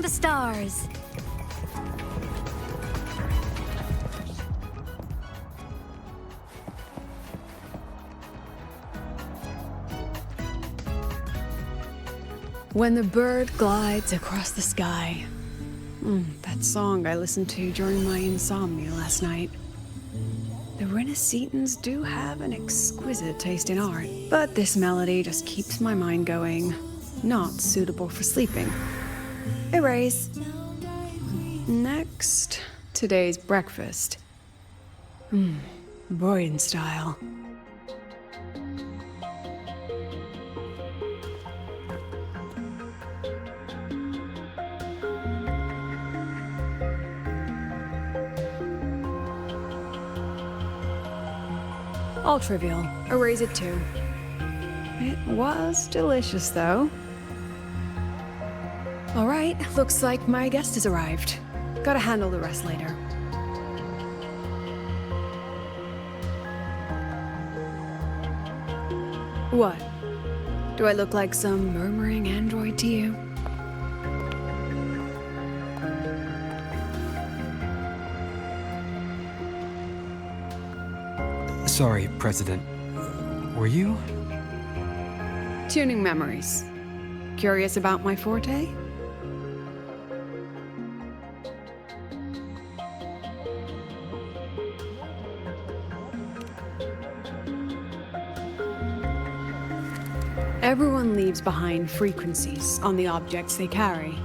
among the stars. When the bird glides across the sky. That song I listened to during my insomnia last night. The Renaissance do have an exquisite taste in art, but this melody just keeps my mind going. Not suitable for sleeping. Erase. Next, today's breakfast. Boyan style. All trivial. Erase it too. It was delicious, though. All right, looks like my guest has arrived. Gotta handle the rest later. What? Do I look like some murmuring android to you? Sorry, President. Were you? Tuning memories. Curious about my forte? Everyone leaves behind frequencies on the objects they carry.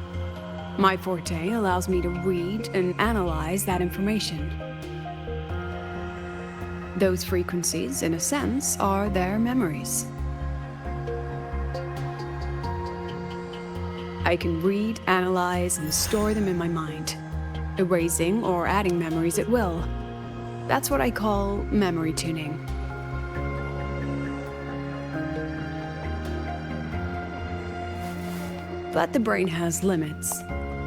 My forte allows me to read and analyze that information. Those frequencies, in a sense, are their memories. I can read, analyze, and store them in my mind, erasing or adding memories at will. That's what I call memory tuning. But the brain has limits,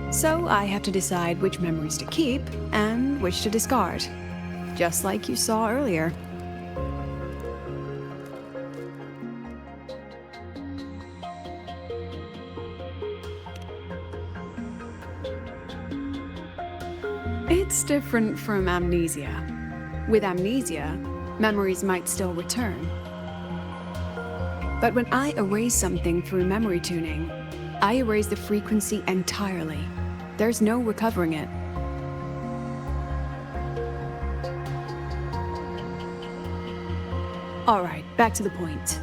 so I have to decide which memories to keep and which to discard. Just like you saw earlier. It's different from amnesia. With amnesia, memories might still return. But when I erase something through memory tuning, I erase the frequency entirely. There's no recovering it. Alright, back to the point.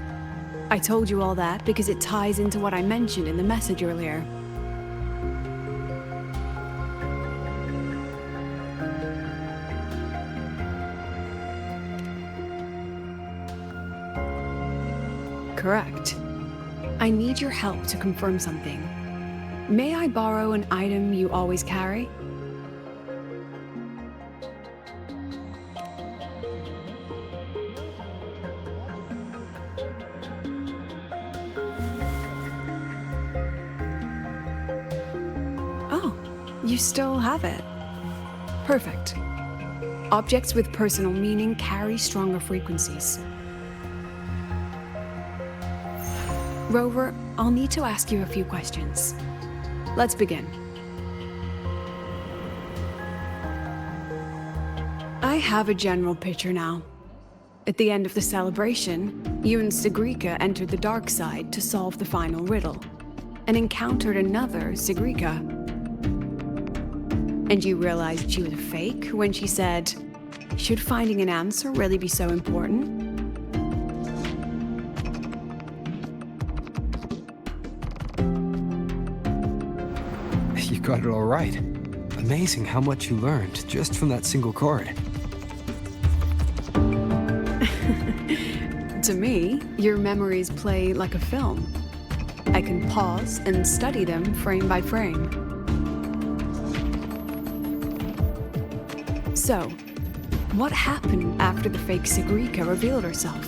I told you all that because it ties into what I mentioned in the message earlier. Correct. I need your help to confirm something. May I borrow an item you always carry? You still have it. Perfect. Objects with personal meaning carry stronger frequencies. Rover, I'll need to ask you a few questions. Let's begin. I have a general picture now. At the end of the celebration, you and Sigrika entered the dark side to solve the final riddle, and encountered another Sigrika. And you realized she was a fake when she said, "Should finding an answer really be so important?" You got it all right. Amazing how much you learned just from that single card. To me, your memories play like a film. I can pause and study them frame by frame. So, what happened after the fake Sigrika revealed herself?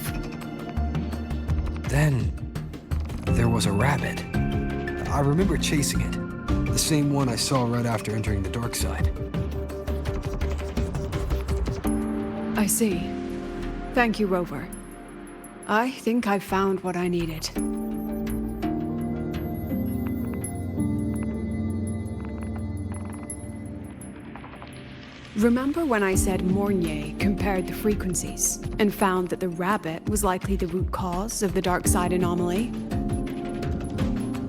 Then, there was a rabbit. I remember chasing it. The same one I saw right after entering the dark side. I see. Thank you, Rover. I think I've found what I needed. Remember when I said Mornier compared the frequencies and found that the rabbit was likely the root cause of the dark side anomaly?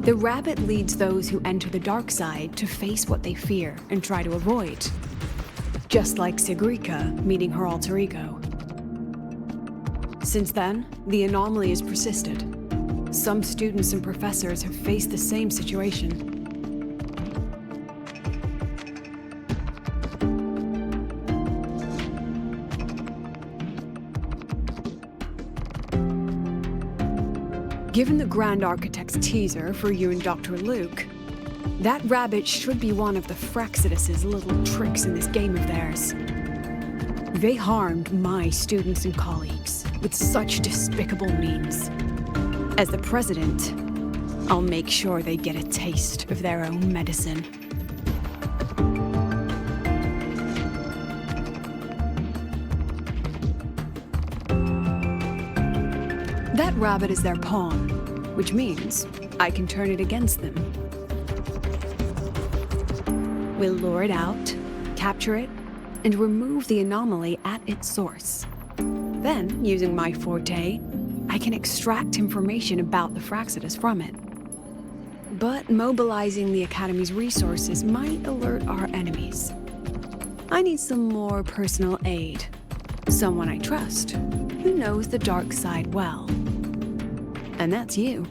The rabbit leads those who enter the dark side to face what they fear and try to avoid. Just like Sigrika meeting her alter ego. Since then, the anomaly has persisted. Some students and professors have faced the same situation. Given the Grand Architect's teaser for you and Dr. Luke, that rabbit should be one of the Fraxidus' little tricks in this game of theirs. They harmed my students and colleagues with such despicable means. As the president, I'll make sure they get a taste of their own medicine. That rabbit is their pawn, which means I can turn it against them. We'll lure it out, capture it, and remove the anomaly at its source. Then, using my forte, I can extract information about the Fraxidus from it. But mobilizing the Academy's resources might alert our enemies. I need some more personal aid. Someone I trust, who knows the dark side well. And that's you.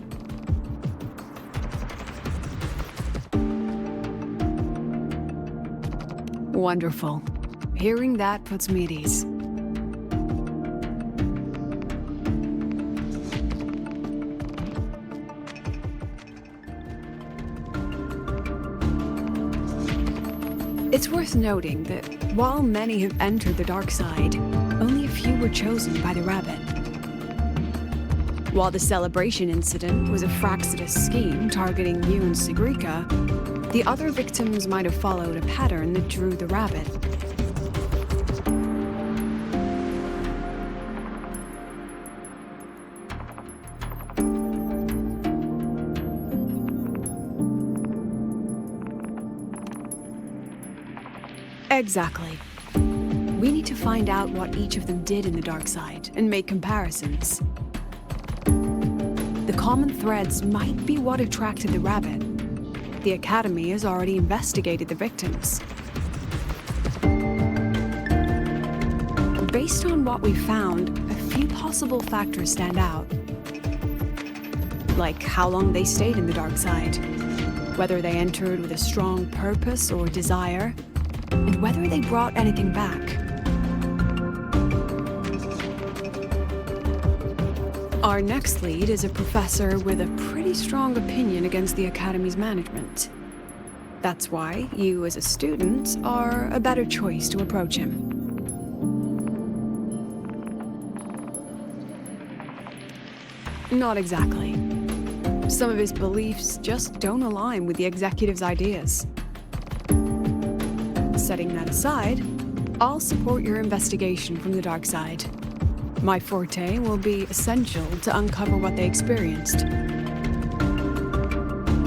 Wonderful. Hearing that puts me at ease. It's worth noting that while many have entered the dark side, only a few were chosen by the rabbit. While the celebration incident was a Fraxidus scheme targeting you and Sigrika, the other victims might have followed a pattern that drew the rabbit. Exactly. We need to find out what each of them did in the dark side and make comparisons. The common threads might be what attracted the rabbit. The Academy has already investigated the victims. Based on what we found, a few possible factors stand out. Like how long they stayed in the dark side, whether they entered with a strong purpose or desire, and whether they brought anything back. Our next lead is a professor with a pretty strong opinion against the Academy's management. That's why you, as a student, are a better choice to approach him. Not exactly. Some of his beliefs just don't align with the executive's ideas. Setting that aside, I'll support your investigation from the dark side. My forte will be essential to uncover what they experienced.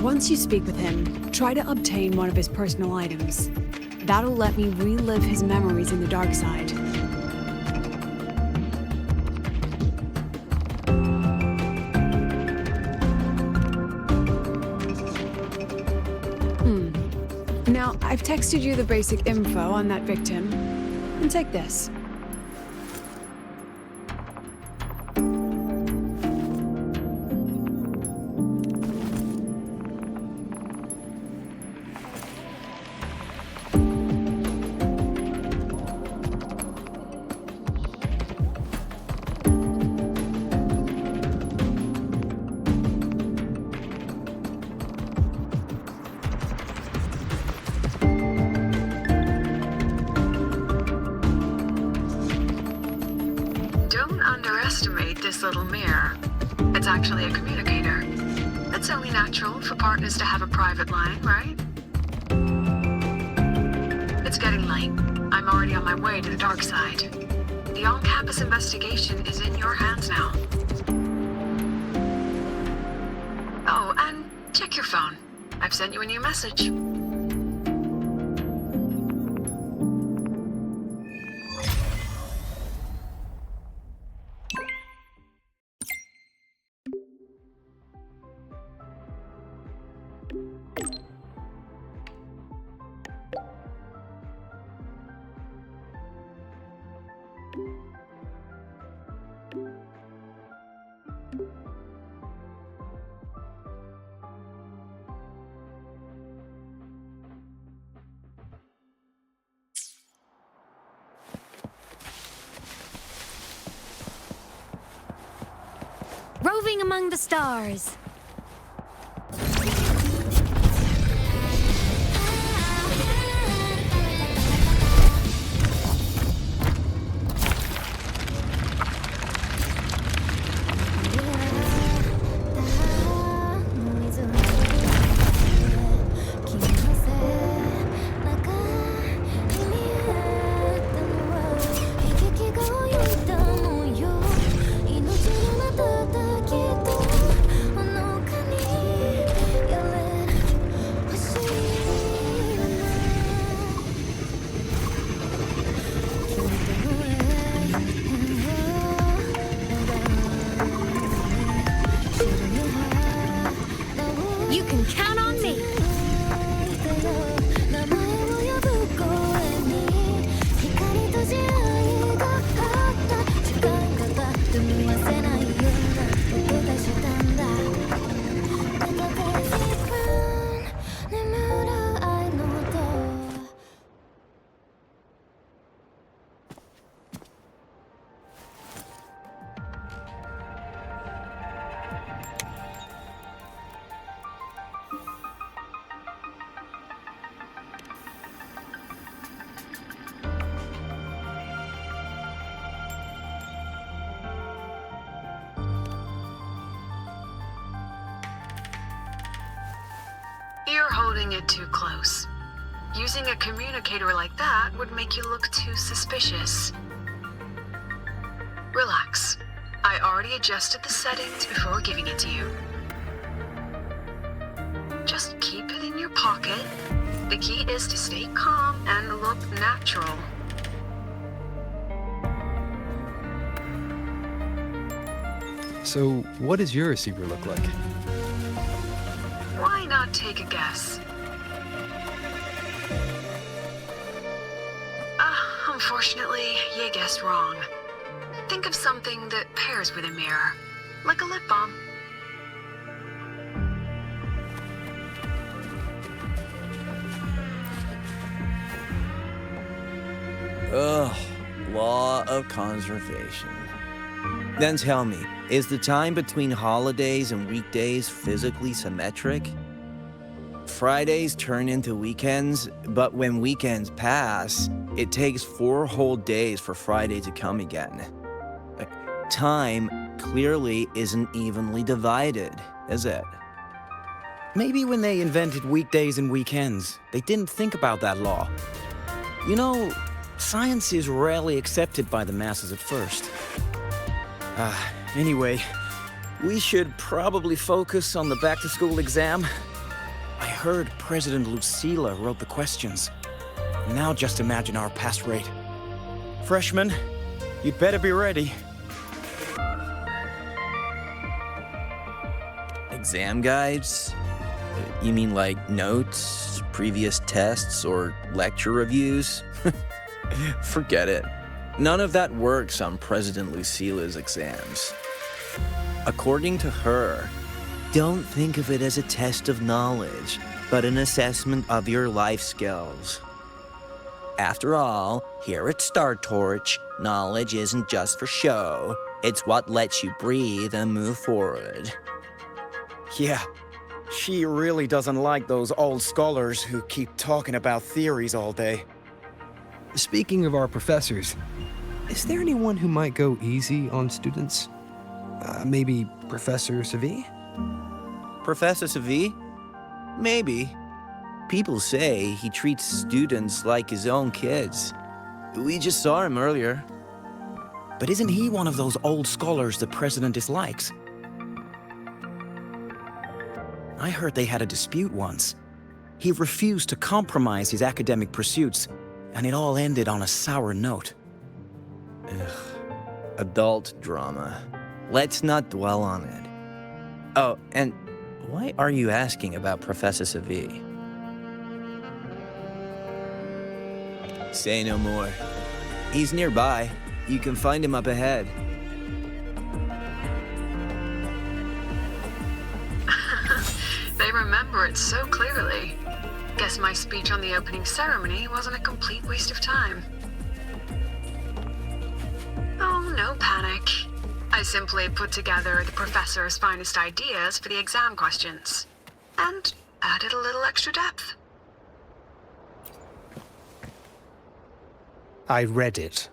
Once you speak with him, try to obtain one of his personal items. That'll let me relive his memories in the dark side. Now, I've texted you the basic info on that victim. And take this. Underestimate this little mirror. It's actually a communicator. It's only natural for partners to have a private line, right? It's getting late. I'm already on my way to the dark side. The on-campus investigation is in your hands now. Oh, and check your phone. I've sent you a new message. moving among the stars. You can count on me. You're holding it too close. Using a communicator like that would make you look too suspicious. Relax. I already adjusted the settings before giving it to you. Just keep it in your pocket. The key is to stay calm and look natural. So, what does your receiver look like? Why not take a guess? Unfortunately, you guessed wrong. Think of something that pairs with a mirror, like a lip balm. Ugh, law of conservation. Then tell me, is the time between holidays and weekdays physically symmetric? Fridays turn into weekends, but when weekends pass, it takes 4 whole days for Friday to come again. Time clearly isn't evenly divided, is it? Maybe when they invented weekdays and weekends, they didn't think about that law. You know, science is rarely accepted by the masses at first. Anyway, we should probably focus on the back-to-school exam. I heard President Lucila wrote the questions. Now just imagine our pass rate. Freshmen, you'd better be ready. Exam guides? You mean like notes, previous tests, or lecture reviews? Forget it. None of that works on President Lucila's exams. According to her, don't think of it as a test of knowledge, but an assessment of your life skills. After all, here at Star Torch, knowledge isn't just for show. It's what lets you breathe and move forward. Yeah, she really doesn't like those old scholars who keep talking about theories all day. Speaking of our professors, is there anyone who might go easy on students? Maybe Professor Savi? Professor Savi? Maybe. People say he treats students like his own kids. We just saw him earlier. But isn't he one of those old scholars the president dislikes? I heard they had a dispute once. He refused to compromise his academic pursuits, and it all ended on a sour note. Ugh. Adult drama. Let's not dwell on it. Oh, and why are you asking about Professor Savi? Say no more. He's nearby. You can find him up ahead. They remember it so clearly. Guess my speech on the opening ceremony wasn't a complete waste of time. Oh, no panic. I simply put together the professor's finest ideas for the exam questions, and added a little extra depth. I read it.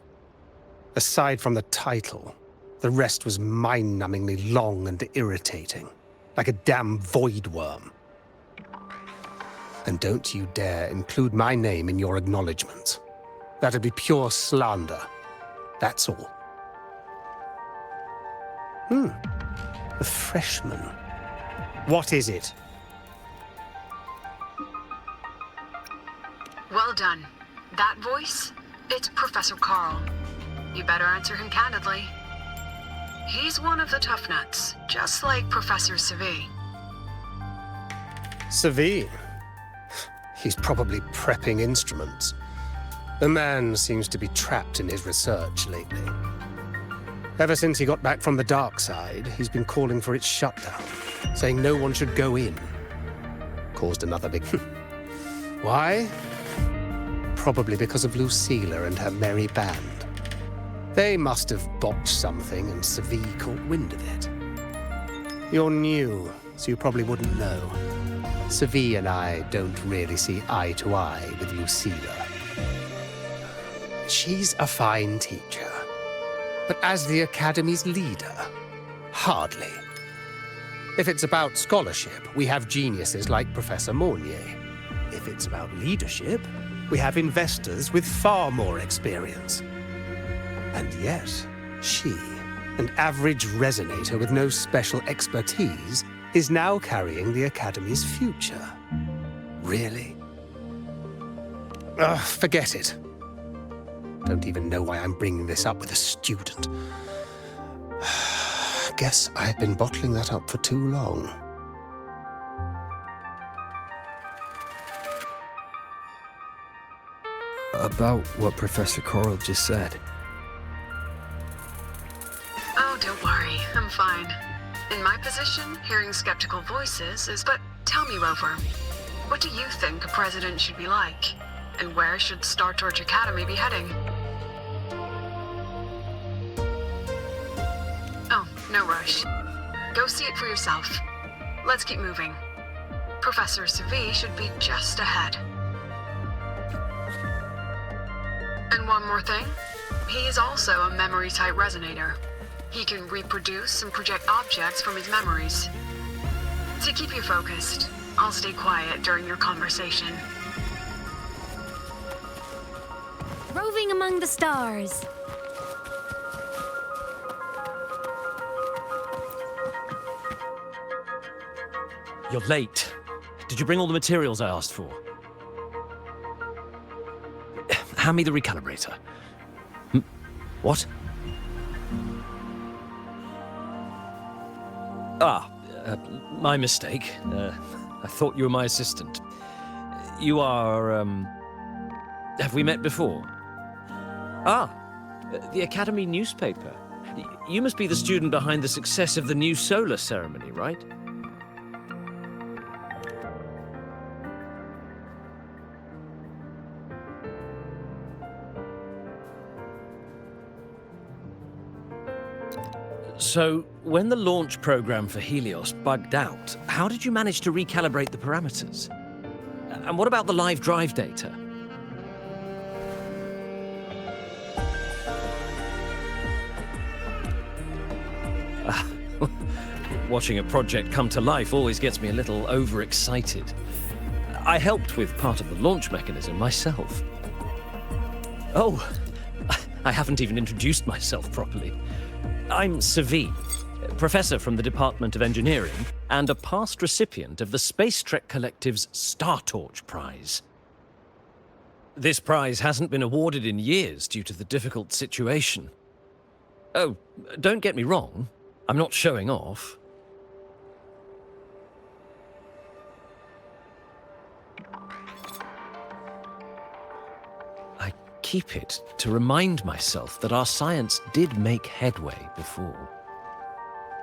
Aside from the title, the rest was mind-numbingly long and irritating, like a damn void worm. And don't you dare include my name in your acknowledgements. That'd be pure slander. That's all. A freshman. What is it? Well done. That voice? It's Professor Carl. You better answer him candidly. He's one of the tough nuts, just like Professor Savi. Savi? He's probably prepping instruments. The man seems to be trapped in his research lately. Ever since he got back from the dark side, he's been calling for its shutdown, saying no one should go in. Caused another big... Why? Probably because of Lucila and her merry band. They must have botched something and Savi caught wind of it. You're new, so you probably wouldn't know. Savi and I don't really see eye to eye with Lucila. She's a fine teacher, but as the Academy's leader, hardly. If it's about scholarship, we have geniuses like Professor Mornier. If it's about leadership, we have investors with far more experience. And yet, she, an average resonator with no special expertise, is now carrying the Academy's future. Really? Forget it. Don't even know why I'm bringing this up with a student. Guess I've been bottling that up for too long. About what Professor Carl just said. Oh, don't worry. I'm fine. In my position, hearing skeptical voices is... But tell me, Rover, what do you think a president should be like? And where should Star Torch Academy be heading? Oh, no rush. Go see it for yourself. Let's keep moving. Professor Savi should be just ahead. And one more thing. He is also a memory-type resonator. He can reproduce and project objects from his memories. To keep you focused, I'll stay quiet during your conversation. Roving among the stars. You're late. Did you bring all the materials I asked for? Hand me the recalibrator. What? My mistake. I thought you were my assistant. You are, have we met before? The Academy newspaper. You must be the student behind the success of the new solar ceremony, right? So, when the launch program for Helios bugged out, how did you manage to recalibrate the parameters? And what about the live drive data? Watching a project come to life always gets me a little overexcited. I helped with part of the launch mechanism myself. Oh, I haven't even introduced myself properly. I'm Savi, professor from the Department of Engineering, and a past recipient of the Space Trek Collective's Star Torch Prize. This prize hasn't been awarded in years due to the difficult situation. Oh, don't get me wrong, I'm not showing off. Keep it to remind myself that our science did make headway before.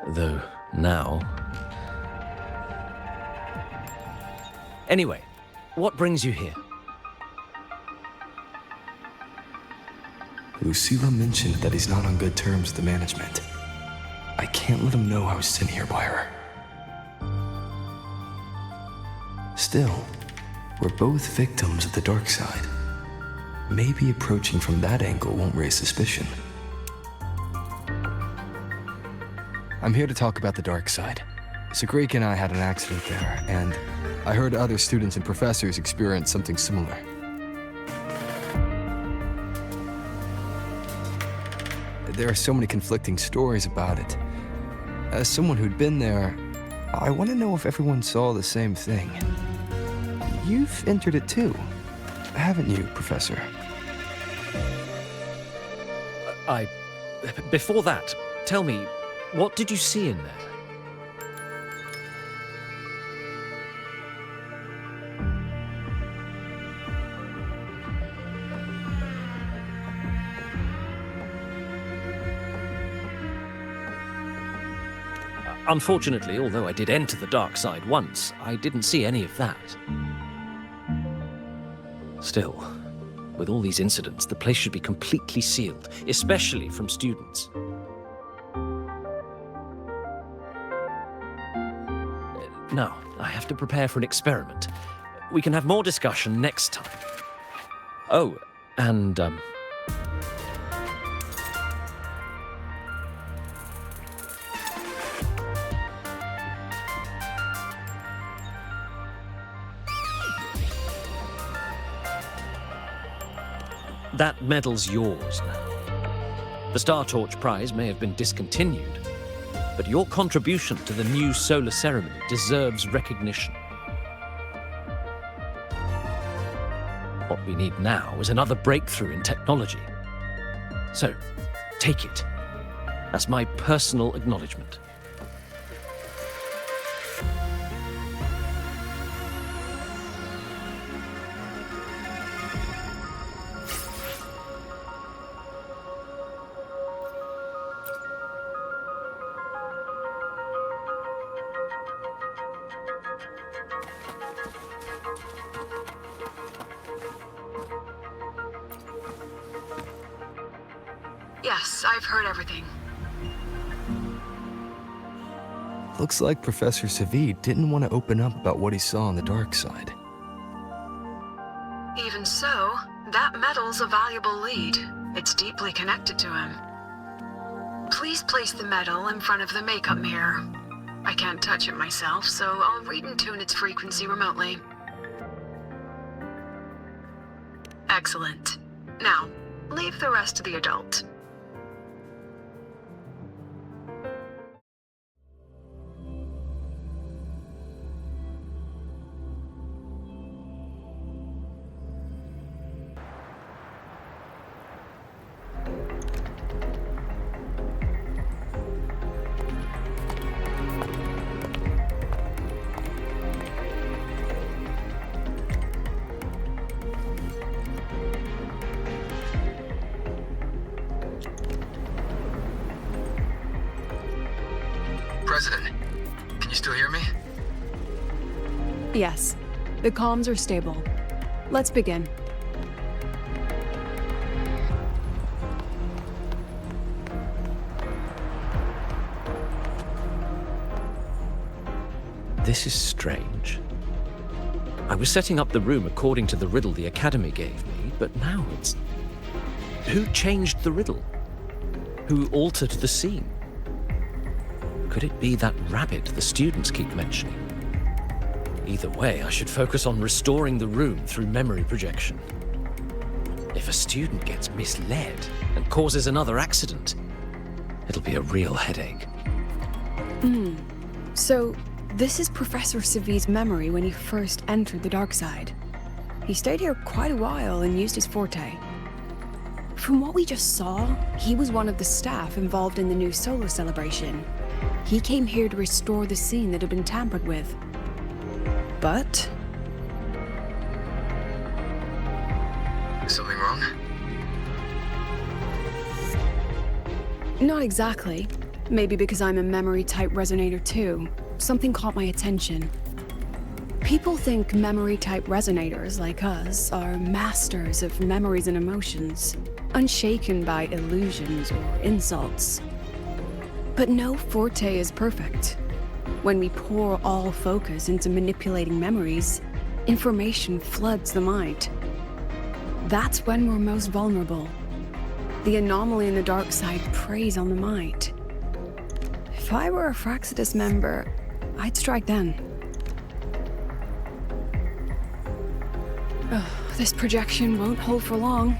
Though now... Anyway, what brings you here? Lucila mentioned that he's not on good terms with the management. I can't let him know I was sent here by her. Still, we're both victims of the dark side. Maybe approaching from that angle won't raise suspicion. I'm here to talk about the dark side. Sagrika and I had an accident there, and I heard other students and professors experience something similar. There are so many conflicting stories about it. As someone who'd been there, I want to know if everyone saw the same thing. You've entered it too, haven't you, Professor? Before that, tell me, what did you see in there? Unfortunately, although I did enter the dark side once, I didn't see any of that. Still, with all these incidents, the place should be completely sealed, especially from students. Now, I have to prepare for an experiment. We can have more discussion next time. Oh, and, that medal's yours now. The Star Torch Prize may have been discontinued, but your contribution to the new solar ceremony deserves recognition. What we need now is another breakthrough in technology. So, take it as my personal acknowledgement. Yes, I've heard everything. Looks like Professor Savid didn't want to open up about what he saw on the dark side. Even so, that medal's a valuable lead. It's deeply connected to him. Please place the medal in front of the makeup mirror. I can't touch it myself, so I'll read and tune its frequency remotely. Excellent. Now, leave the rest to the adult. President, can you still hear me? Yes, the comms are stable. Let's begin. This is strange. I was setting up the room according to the riddle the Academy gave me, but now it's... Who changed the riddle? Who altered the scene? Could it be that rabbit the students keep mentioning? Either way, I should focus on restoring the room through memory projection. If a student gets misled and causes another accident, it'll be a real headache. So, this is Professor Savid's memory when he first entered the dark side. He stayed here quite a while and used his forte. From what we just saw, he was one of the staff involved in the new solar celebration. He came here to restore the scene that had been tampered with. But... Is something wrong? not exactly. Maybe because I'm a memory-type resonator too. Something caught my attention. People think memory-type resonators like us are masters of memories and emotions, unshaken by illusions or insults. But no forte is perfect. When we pour all focus into manipulating memories, information floods the mind. That's when we're most vulnerable. The anomaly in the dark side preys on the mind. If I were a Fraxidus member, I'd strike then. This projection won't hold for long.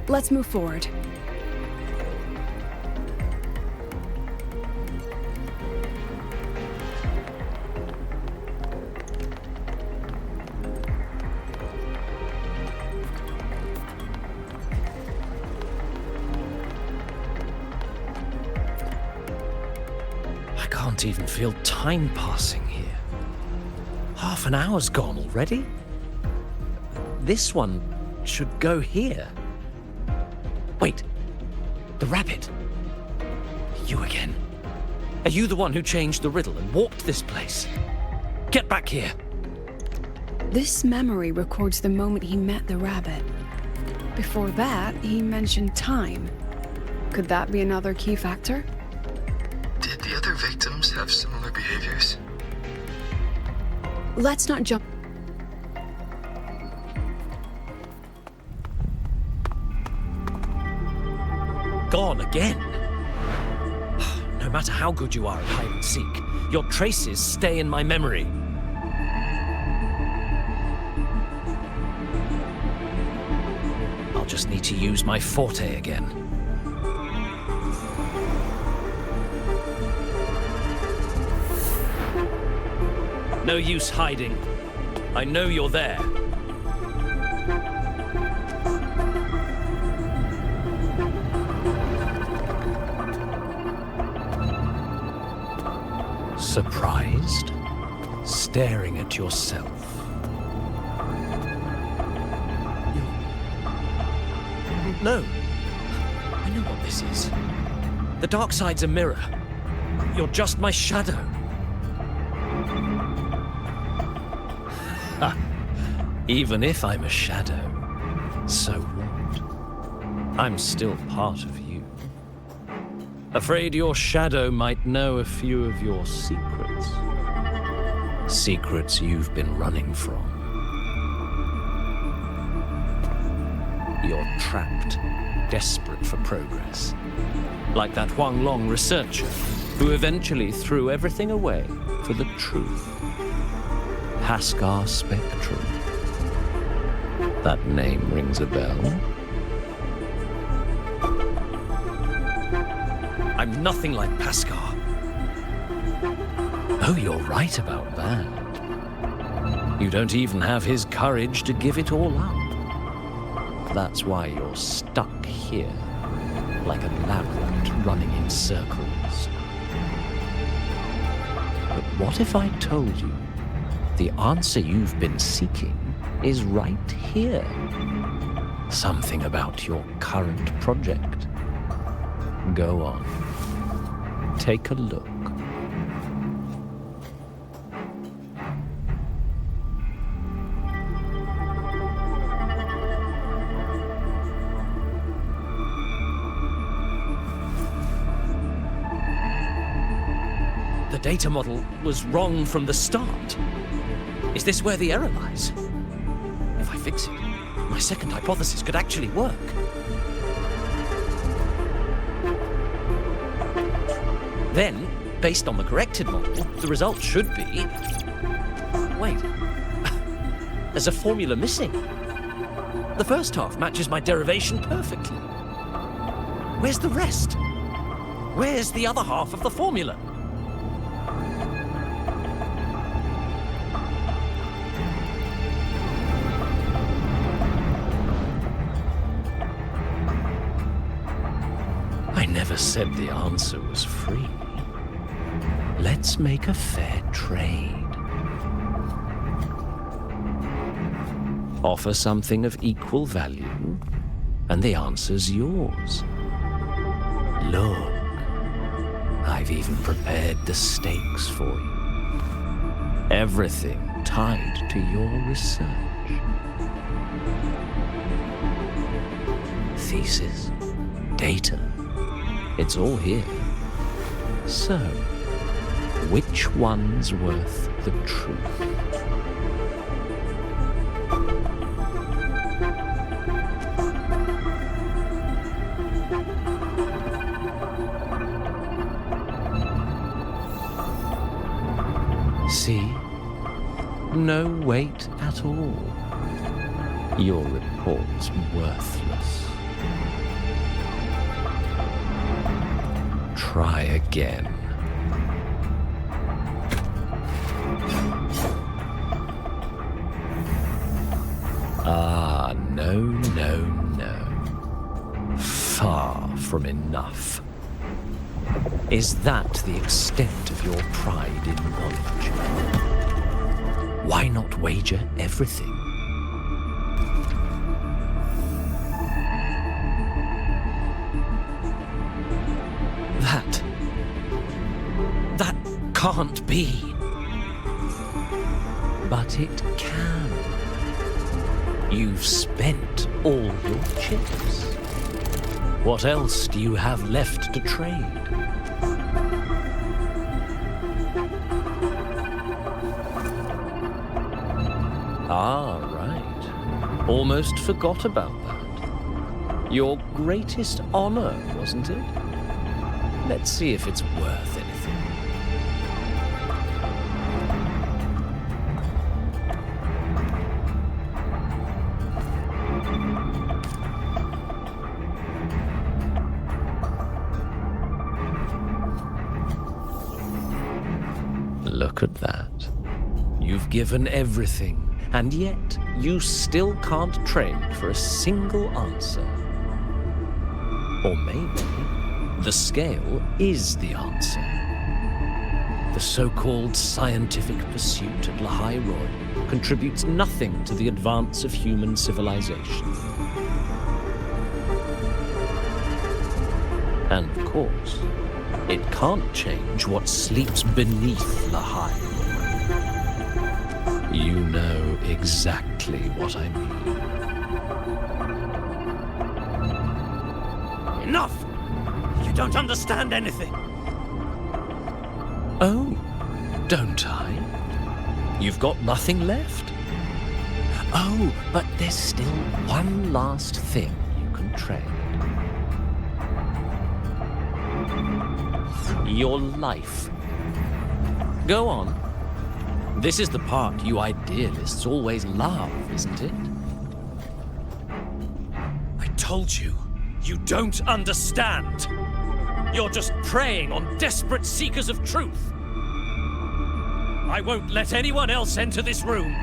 Let's move forward. I can't even feel time passing here. Half an hour's gone already? This one should go here. Wait, the rabbit. You again. Are you the one who changed the riddle and warped this place? Get back here. This memory records the moment he met the rabbit. Before that, he mentioned time. Could that be another key factor? Did the other victims have similar behaviors? Let's not jump. Gone again. No matter how good you are at hide and seek, your traces stay in my memory. I'll just need to use my forte again. No use hiding. I know you're there. Surprised? Staring at yourself. No. I know what this is. The dark side's a mirror. You're just my shadow. Ha. Even if I'm a shadow, so what? I'm still part of you. Afraid your shadow might know a few of your secrets. Secrets you've been running from. You're trapped, desperate for progress. Like that Huang Long researcher who eventually threw everything away for the truth. Haskar Spectrum. That name rings a bell. I'm nothing like Paskar. Oh, you're right about that. You don't even have his courage to give it all up. That's why you're stuck here, like a lab rat running in circles. But what if I told you the answer you've been seeking is right here? Something about your current project. Go on. Take a look. The data model was wrong from the start. Is this where the error lies? If I fix it, my second hypothesis could actually work. Then, based on the corrected model, the result should be... Wait. There's a formula missing. The first half matches my derivation perfectly. Where's the rest? Where's the other half of the formula? I never said the answer was free. Let's make a fair trade. Offer something of equal value, and the answer's yours. Look, I've even prepared the stakes for you. Everything tied to your research. Thesis, data, it's all here. So, which one's worth the truth? See? No weight at all. Your report's worthless. Try again. Ah, no, no, no. Far from enough. Is that the extent of your pride in knowledge? Why not wager everything? That can't be. But it can. You've spent all your chips. What else do you have left to trade? Ah, right. Almost forgot about that. Your greatest honor, wasn't it? Let's see if it's worth anything. Look at that. You've given everything. And yet, you still can't trade for a single answer. Or maybe, the scale is the answer. The so-called scientific pursuit at Lahai contributes nothing to the advance of human civilization. And of course, it can't change what sleeps beneath Lahai. You know exactly what I mean. Enough! You don't understand anything. Oh, don't I? You've got nothing left? Oh, but there's still one last thing you can trade. Your life. Go on. This is the part you idealists always love, isn't it? I told you, you don't understand. You're just preying on desperate seekers of truth. I won't let anyone else enter this room.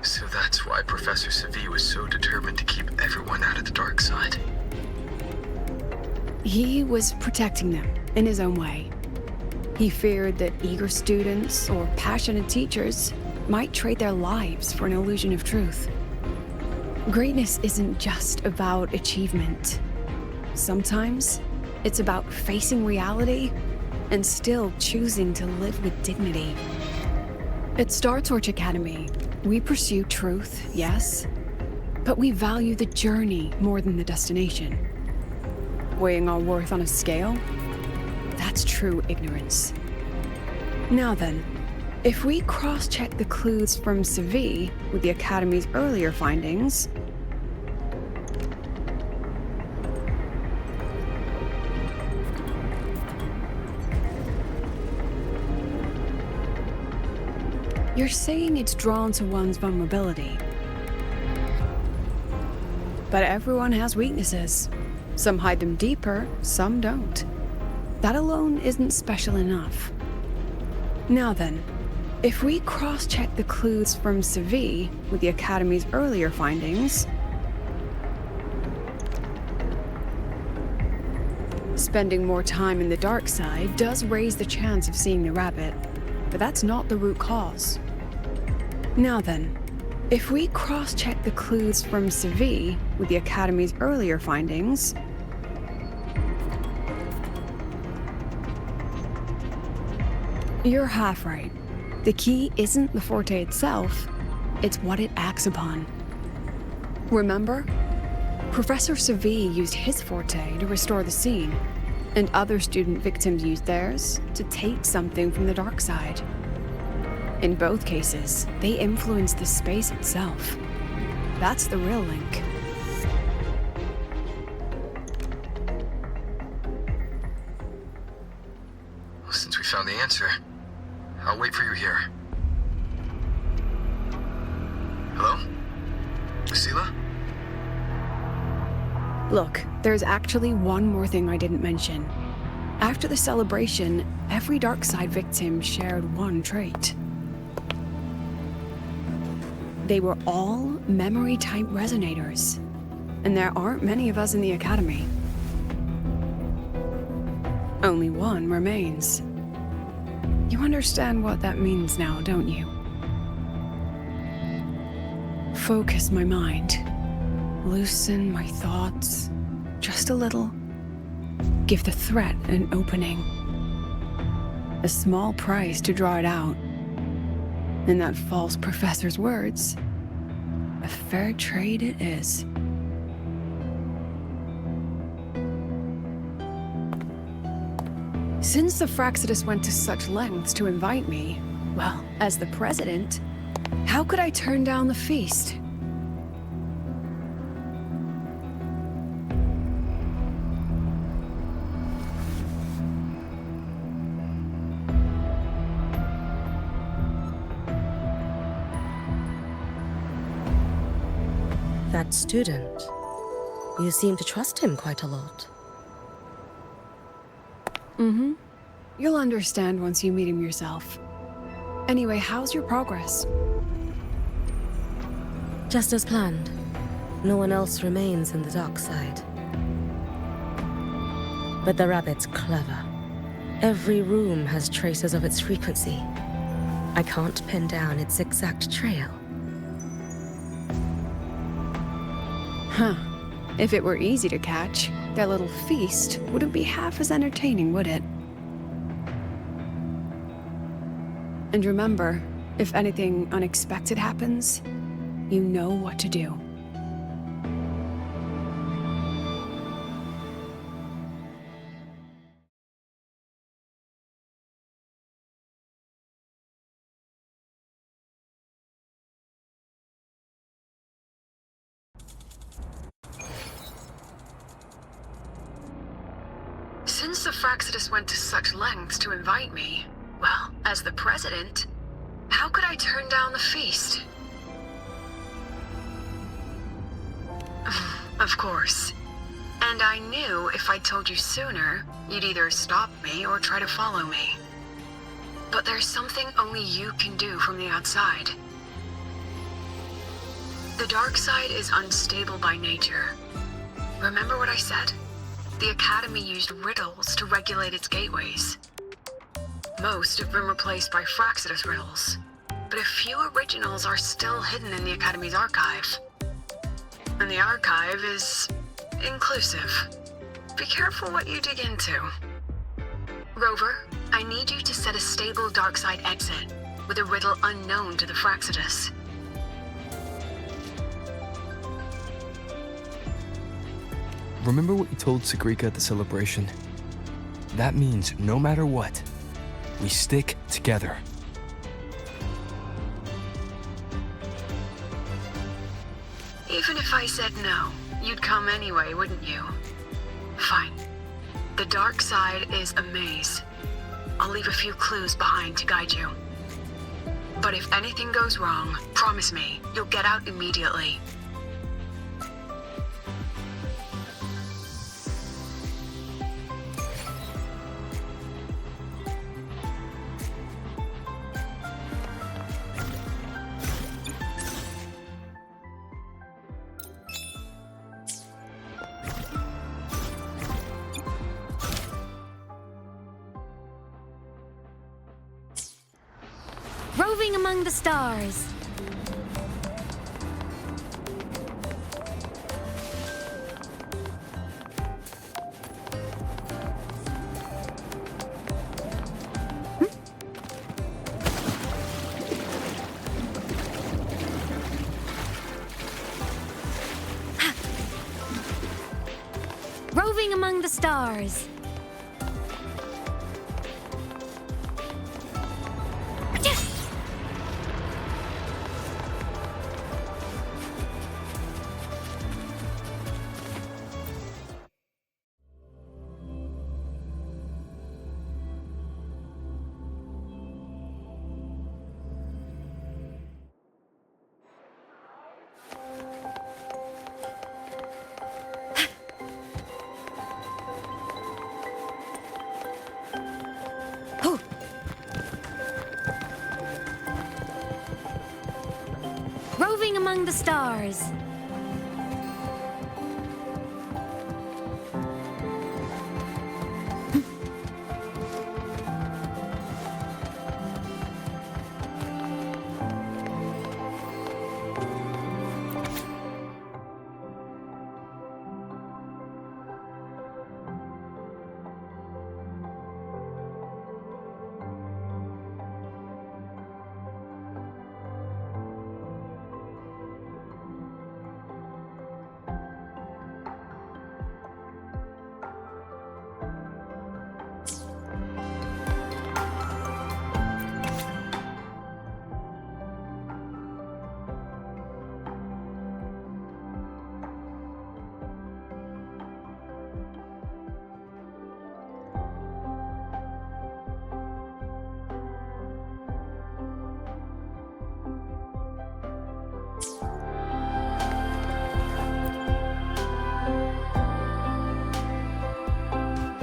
So that's why Professor Savi was so determined to keep everyone out of the dark side. He was protecting them in his own way. He feared that eager students or passionate teachers might trade their lives for an illusion of truth. Greatness isn't just about achievement. Sometimes it's about facing reality and still choosing to live with dignity. At Star Torch Academy, we pursue truth, yes, but we value the journey more than the destination. Weighing our worth on a scale? That's true ignorance. Now then, if we cross-check the clues from Savi with the Academy's earlier findings, you're saying it's drawn to one's vulnerability. But everyone has weaknesses. Some hide them deeper, some don't. That alone isn't special enough. Now then, if we cross-check the clues from Savi with the Academy's earlier findings, spending more time in the dark side does raise the chance of seeing the rabbit, but that's not the root cause. Now then, if we cross-check the clues from Savi with the Academy's earlier findings, you're half right. The key isn't the forte itself, it's what it acts upon. Remember? Professor Savi used his forte to restore the scene, and other student victims used theirs to take something from the dark side. In both cases, they influenced the space itself. That's the real link. Well, since we found the answer, I'll wait for you here. Hello? Lucila? Look, there's actually one more thing I didn't mention. After the celebration, every Darkside victim shared one trait. They were all memory-type resonators, and there aren't many of us in the Academy. Only one remains. You understand what that means now, don't you? Focus my mind. Loosen my thoughts. Just a little. Give the threat an opening. A small price to draw it out. In that false professor's words, a fair trade it is. Since the Fraxidus went to such lengths to invite me, well, as the president, how could I turn down the feast? That student. You seem to trust him quite a lot. Mm-hmm. You'll understand once you meet him yourself. Anyway, how's your progress? Just as planned. No one else remains in the dark side. But the rabbit's clever. Every room has traces of its frequency. I can't pin down its exact trail. Huh. If it were easy to catch, their little feast wouldn't be half as entertaining, would it? And remember, if anything unexpected happens, you know what to do. Since the Fraxidus went to such lengths to invite me, well, as the president, how could I turn down the feast? Of course. And I knew if I'd told you sooner, you'd either stop me or try to follow me. But there's something only you can do from the outside. The dark side is unstable by nature. Remember what I said? The Academy used riddles to regulate its gateways. Most have been replaced by Fraxidus riddles, but a few originals are still hidden in the Academy's archive. And the archive is inclusive. Be careful what you dig into. Rover, I need you to set a stable darkside exit with a riddle unknown to the Fraxidus. Remember what you told Sagrika at the celebration? That means no matter what, we stick together. Even if I said no, you'd come anyway, wouldn't you? Fine. The dark side is a maze. I'll leave a few clues behind to guide you. But if anything goes wrong, promise me, you'll get out immediately. Roving among the stars. the stars. Roving among the stars.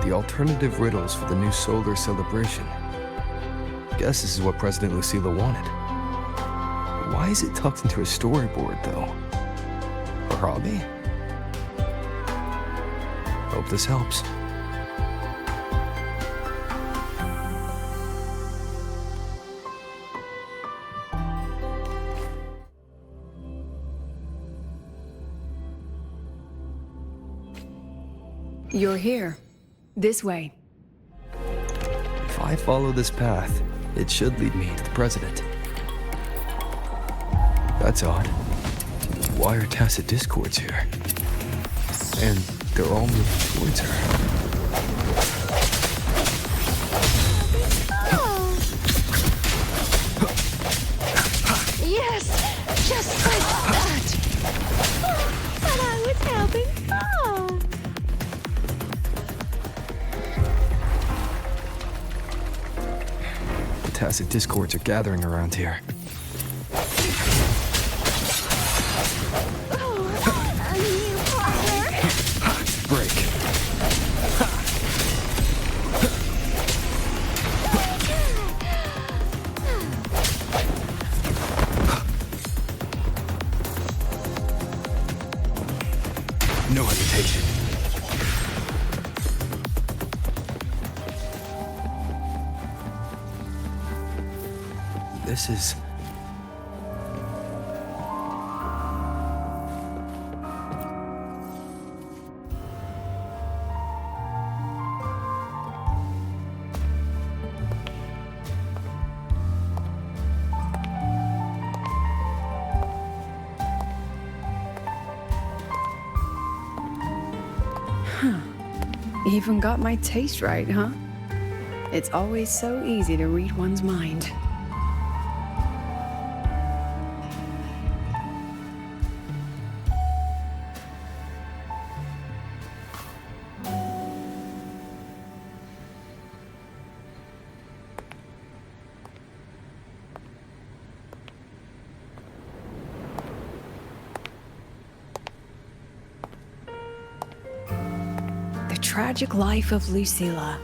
The alternative riddles for the new solar celebration. Guess this is what President Lucila wanted. Why is it tucked into a storyboard, though? Her hobby? Hope this helps. You're here. This way. If I follow this path, it should lead me to the president. That's odd. Why are tacit discords here? And they're all moving towards her. Oh. Yes, just like that. Oh, but I was helping. Oh. The tacit discords are gathering around here. A new partner. Break. No hesitation. This is... Even got my taste right, huh? It's always so easy to read one's mind. Tragic Life of Lucila,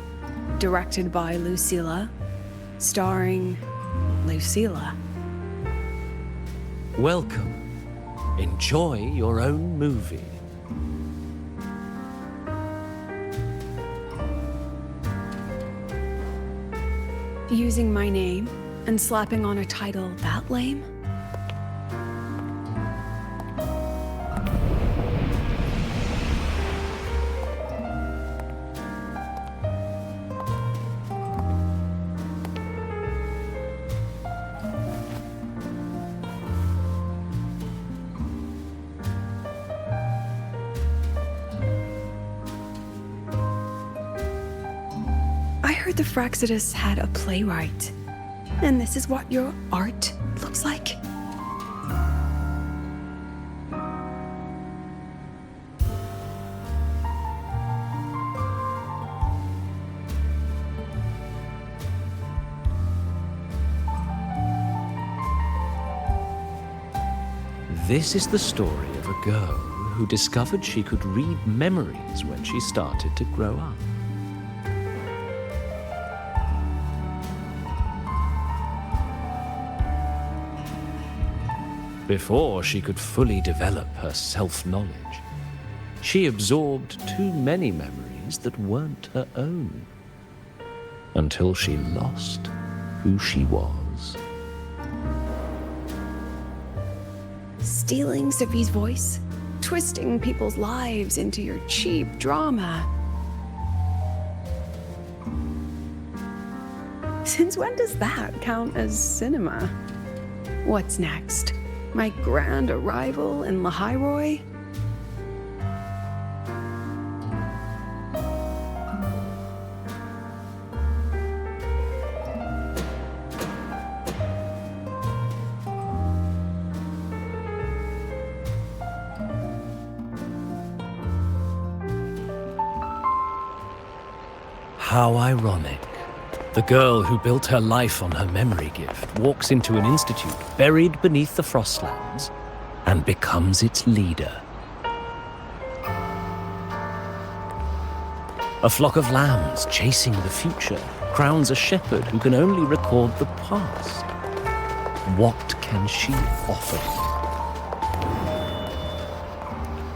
directed by Lucila, starring Lucila. Welcome. Enjoy your own movie. Using my name and slapping on a title that lame? the Fraxidus had a playwright. And this is what your art looks like? This is the story of a girl who discovered she could read memories when she started to grow up. Before she could fully develop her self-knowledge, she absorbed too many memories that weren't her own, until she lost who she was. Stealing Sophie's voice? Twisting people's lives into your cheap drama? Since when does that count as cinema? What's next? My grand arrival in Lahai? How ironic. The girl who built her life on her memory gift walks into an institute buried beneath the Frostlands and becomes its leader. A flock of lambs chasing the future crowns a shepherd who can only record the past. What can she offer?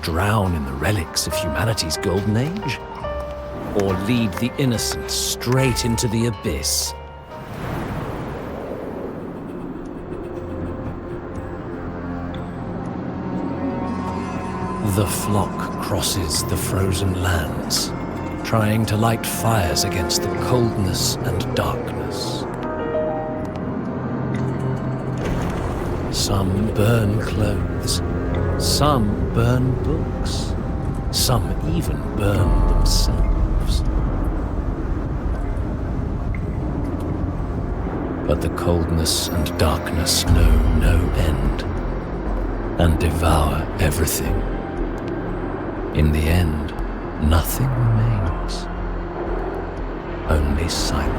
Drown in the relics of humanity's golden age? Or lead the innocent straight into the abyss? The flock crosses the frozen lands, trying to light fires against the coldness and darkness. Some burn clothes, some burn books, some even burn themselves. But the coldness and darkness know no end, and devour everything. In the end, nothing remains, only silence.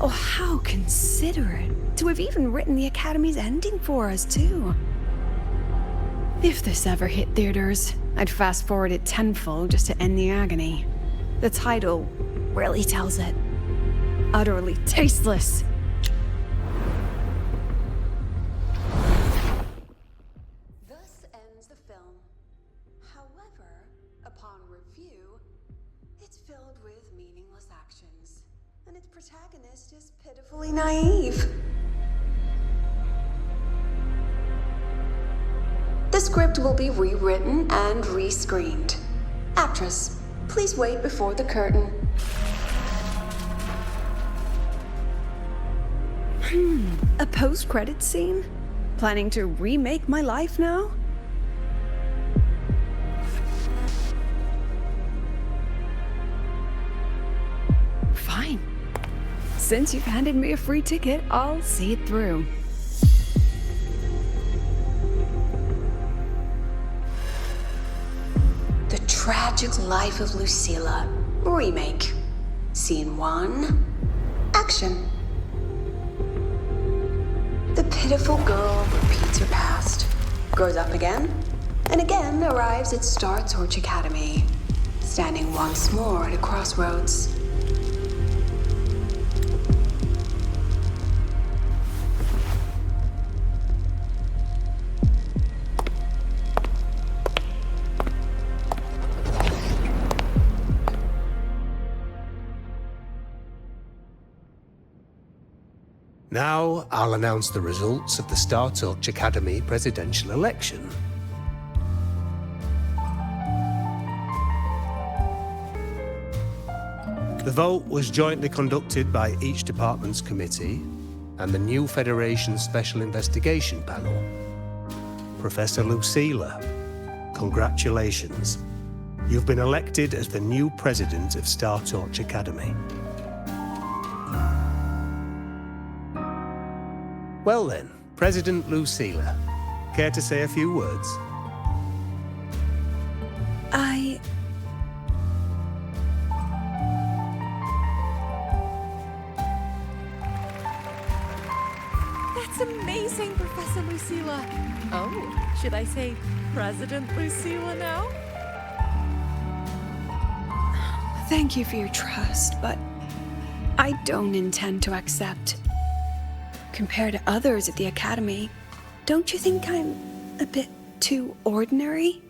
Oh, how considerate to have even written the Academy's ending for us, too. If this ever hit theaters, I'd fast forward it tenfold just to end the agony. The title really tells it. Utterly tasteless. Thus ends the film. However, upon review, it's filled with meaningless actions, and its protagonist is pitifully naive. The script will be rewritten and rescreened. Actress, please wait before the curtain. A post-credits scene? Planning to remake my life now? Fine. Since you've handed me a free ticket, I'll see it through. The Tragic Life of Lucilla. Remake. Scene 1. Action. The pitiful girl repeats her past, grows up again, and again arrives at Star Torch Academy, standing once more at a crossroads. Now, I'll announce the results of the Star Torch Academy presidential election. The vote was jointly conducted by each department's committee and the new Federation's Special Investigation Panel. Professor Lucilla, congratulations. You've been elected as the new president of Star Torch Academy. Well then, President Lucilla, care to say a few words? That's amazing, Professor Lucilla. Oh, should I say President Lucilla now? Thank you for your trust, but I don't intend to accept. Compared to others at the Academy, don't you think I'm a bit too ordinary?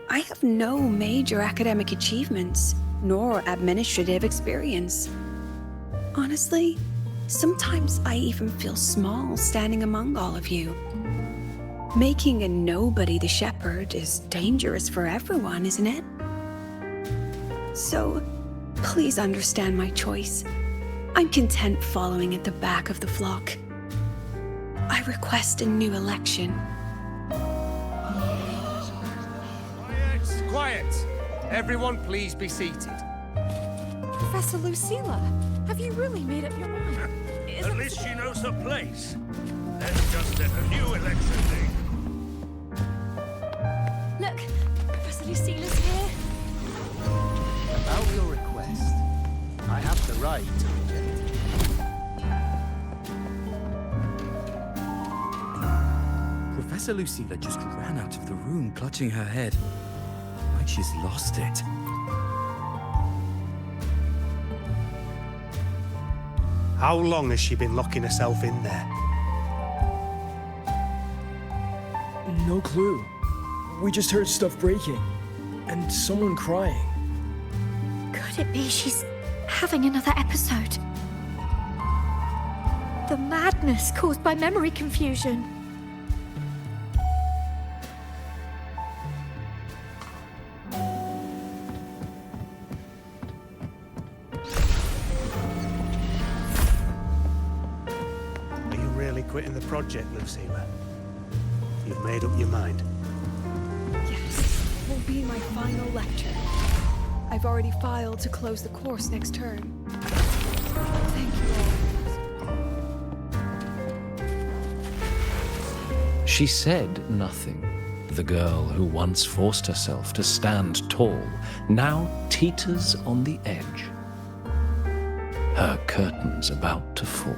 I have no major academic achievements, nor administrative experience. Honestly, sometimes I even feel small standing among all of you. Making a nobody the shepherd is dangerous for everyone, isn't it? So, please understand my choice. I'm content following at the back of the flock. I request a new election. Quiet! Everyone please be seated. Professor Lucilla, have you really made up your mind? At least she knows her place. Let's just set a new election date. Look, Professor Lucilla's here. About your request, I have the right to reject it. Professor Lucilla just ran out of the room, clutching her head. Like she's lost it. How long has she been locking herself in there? No clue. We just heard stuff breaking. And someone crying. Could it be she's having another episode? The madness caused by memory confusion. Are you really quitting the project, Lucilla? You've made up your mind? Yes, will be my final lecture. I've already filed to close the course next term. Thank you all. She said nothing. The girl who once forced herself to stand tall now teeters on the edge. Her curtains about to fall.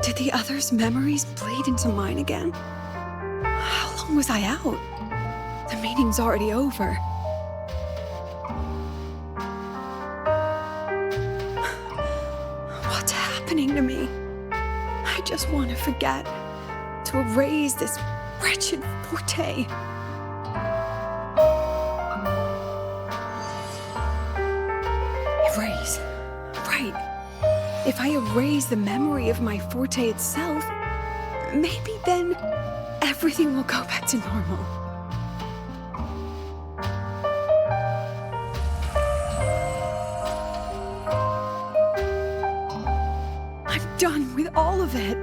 Did the others' memories bleed into mine again? How long was I out? The meeting's already over. What's happening to me? I just want to forget, to erase this wretched forte. Erase. Right. If I erase the memory of my forte itself, maybe then everything will go back to normal. I'm done with all of it.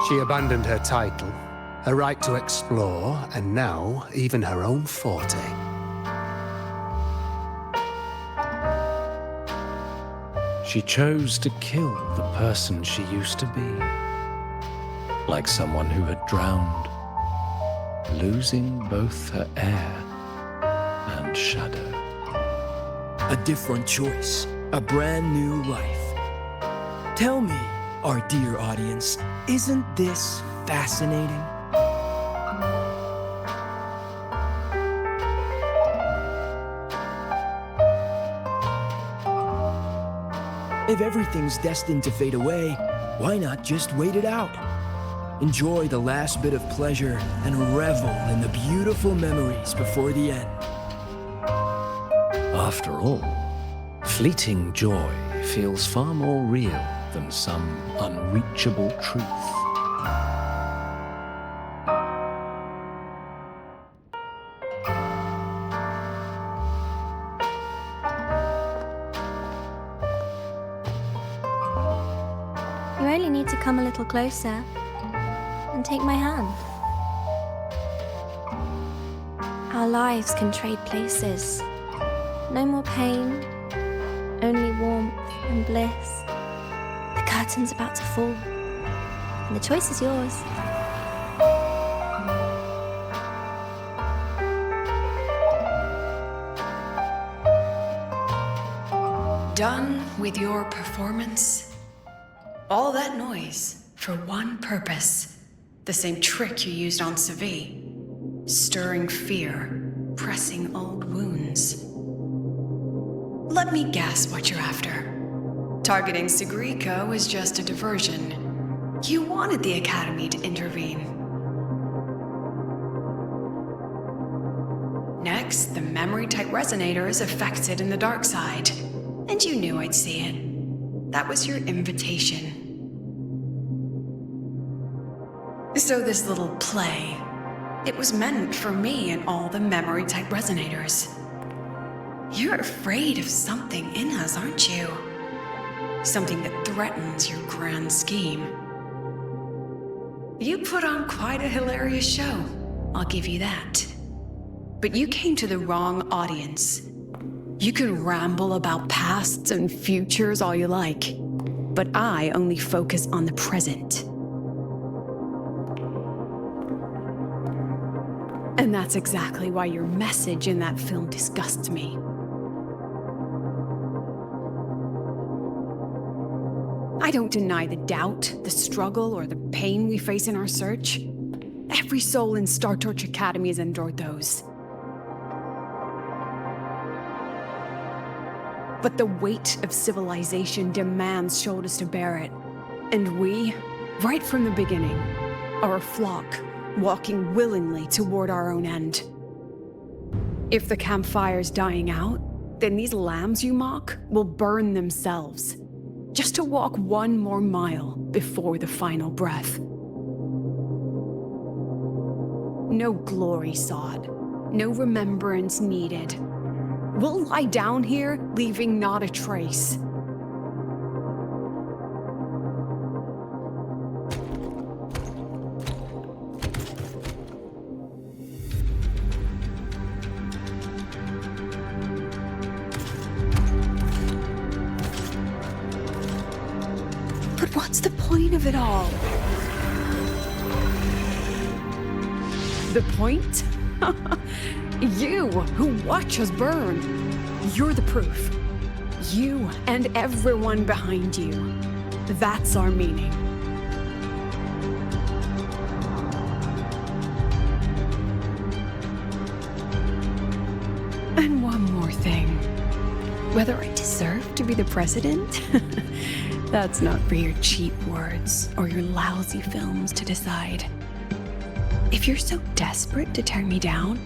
She abandoned her title, her right to explore, and now even her own forte. She chose to kill the person she used to be. Like someone who had drowned, losing both her air and shadow. A different choice. A brand new life. Tell me, our dear audience, isn't this fascinating? If everything's destined to fade away, why not just wait it out? Enjoy the last bit of pleasure and revel in the beautiful memories before the end. After all, fleeting joy feels far more real than some unreachable truth. You only need to come a little closer and take my hand. Our lives can trade places. No more pain, only warmth and bliss. The curtain's about to fall, and the choice is yours. Done with your performance? All that noise for one purpose. The same trick you used on Savi. Stirring fear, pressing old wounds. Let me guess what you're after. Targeting Sigriko was just a diversion. You wanted the Academy to intervene. Next, the memory-type resonator is affected in the dark side. And you knew I'd see it. That was your invitation. So this little play, it was meant for me and all the memory-type resonators. You're afraid of something in us, aren't you? Something that threatens your grand scheme. You put on quite a hilarious show, I'll give you that. But you came to the wrong audience. You can ramble about pasts and futures all you like, but I only focus on the present. And that's exactly why your message in that film disgusts me. I don't deny the doubt, the struggle, or the pain we face in our search. Every soul in Star Torch Academy has endured those. But the weight of civilization demands shoulders to bear it. And we, right from the beginning, are a flock, walking willingly toward our own end. If the campfire's dying out, then these lambs you mock will burn themselves, just to walk one more mile before the final breath. No glory sought, no remembrance needed. We'll lie down here, leaving not a trace. But what's the point of it all? The point? You, who watch us burn. You're the proof. You and everyone behind you. That's our meaning. And one more thing. Whether I deserve to be the president? That's not for your cheap words or your lousy films to decide. If you're so desperate to tear me down,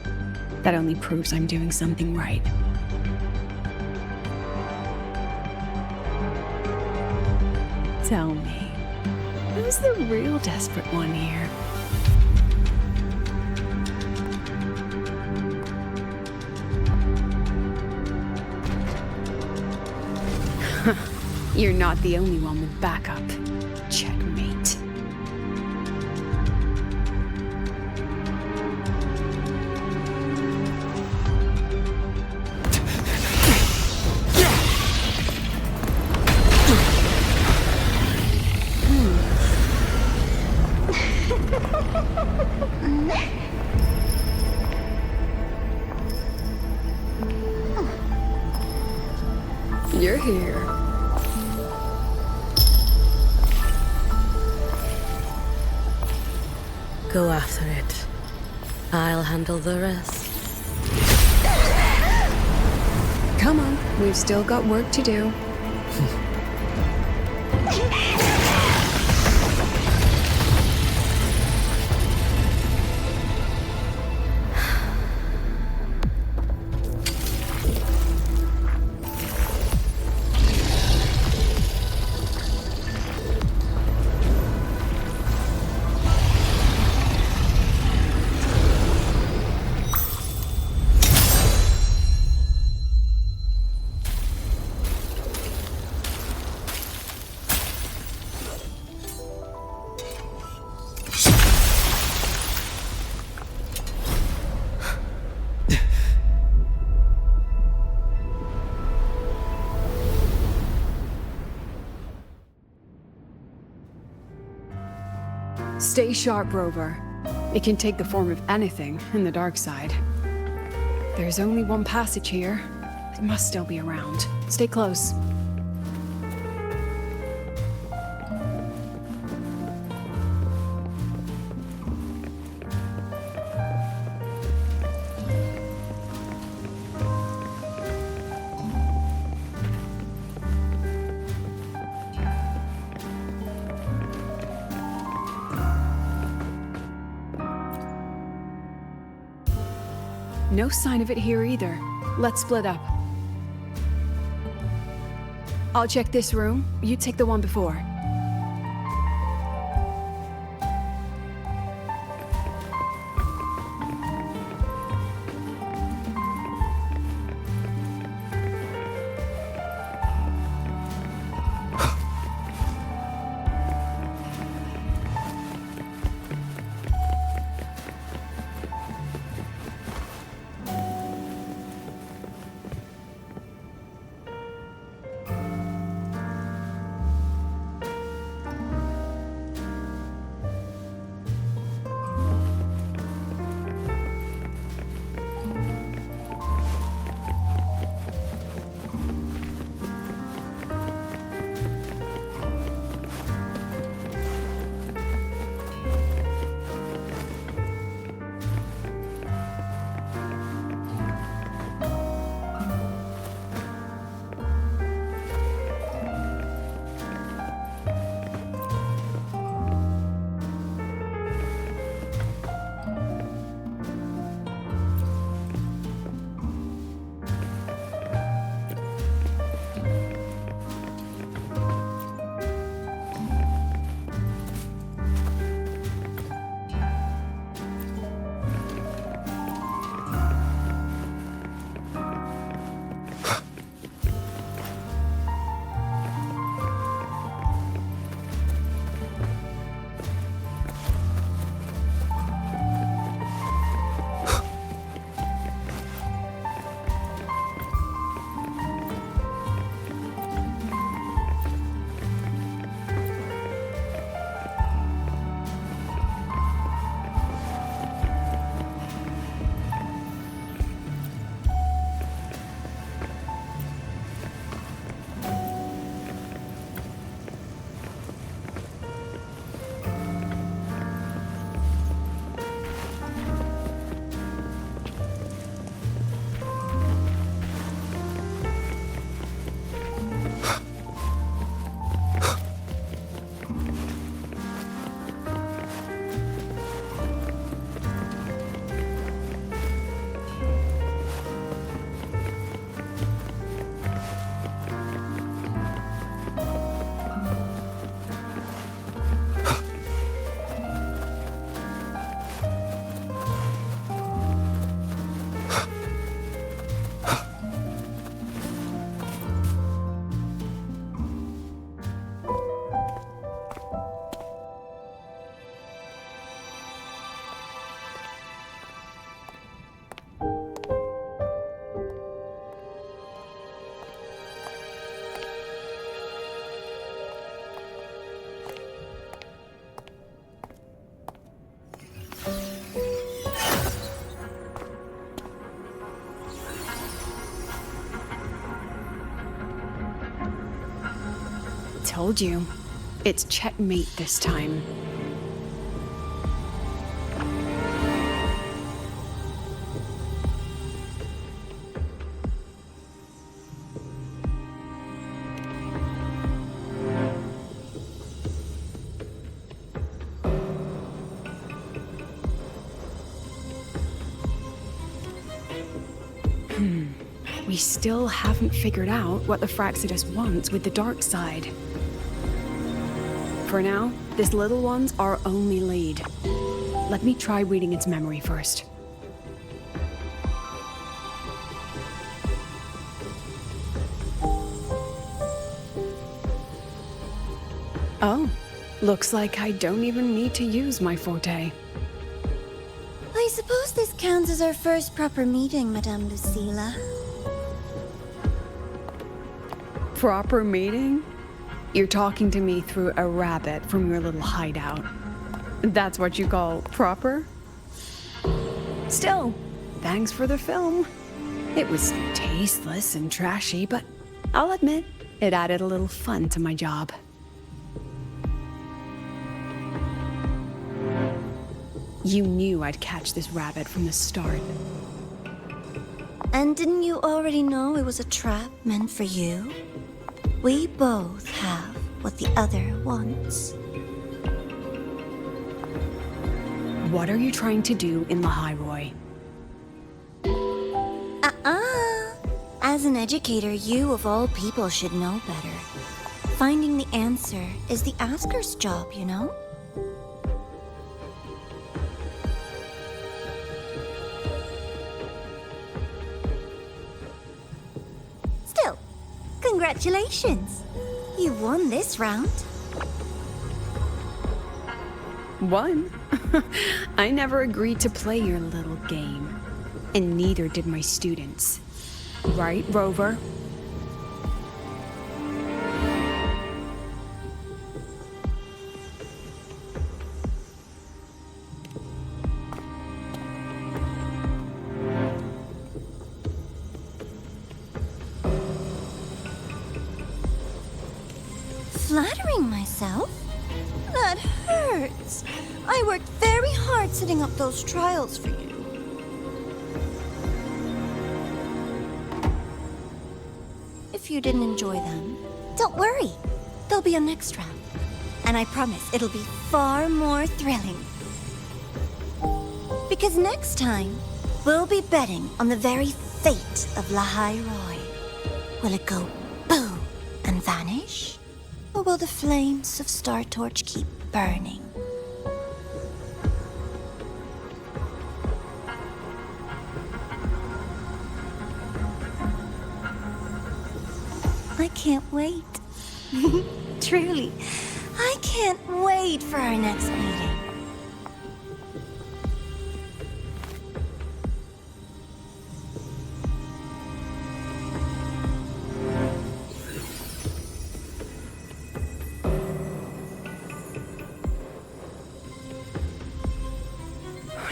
that only proves I'm doing something right. Tell me, who's the real desperate one here? You're not the only one with backup. Checkmate. You're here. Go after it. I'll handle the rest. Come on, we've still got work to do. Stay sharp, Rover. It can take the form of anything in the dark side. There's only one passage here. It must still be around. Stay close. No sign of it here either. Let's split up. I'll check this room. You take the one before. Told you. It's checkmate this time. still haven't figured out what the Fraxidus wants with the dark side. For now, this little one's our only lead. Let me try reading its memory first. Oh, looks like I don't even need to use my forte. I suppose this counts as our first proper meeting, Madame Lucilla. Proper meeting? You're talking to me through a rabbit from your little hideout. That's what you call proper? Still, thanks for the film. It was tasteless and trashy, but I'll admit, it added a little fun to my job. You knew I'd catch this rabbit from the start. And didn't you already know it was a trap meant for you? We both have what the other wants. What are you trying to do in Lahai, Roy? As an educator, you of all people should know better. Finding the answer is the asker's job, you know? Still, congratulations! You won this round. Won? I never agreed to play your little game. And neither did my students. Right, Rover? Flattering myself? That hurts. I worked very hard setting up those trials for you. If you didn't enjoy them, don't worry. There'll be a next round. And I promise it'll be far more thrilling. Because next time, we'll be betting on the very fate of Lahai Roy. Will it go boo and vanish? Or will the flames of Star Torch keep burning? I can't wait. Truly, I can't wait for our next meeting.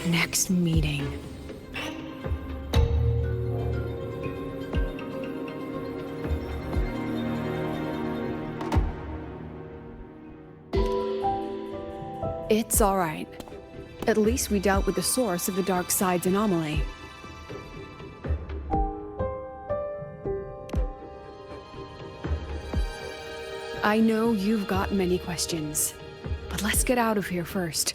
Next meeting. It's all right. At least we dealt with the source of the dark side's anomaly. I know you've got many questions, but let's get out of here first.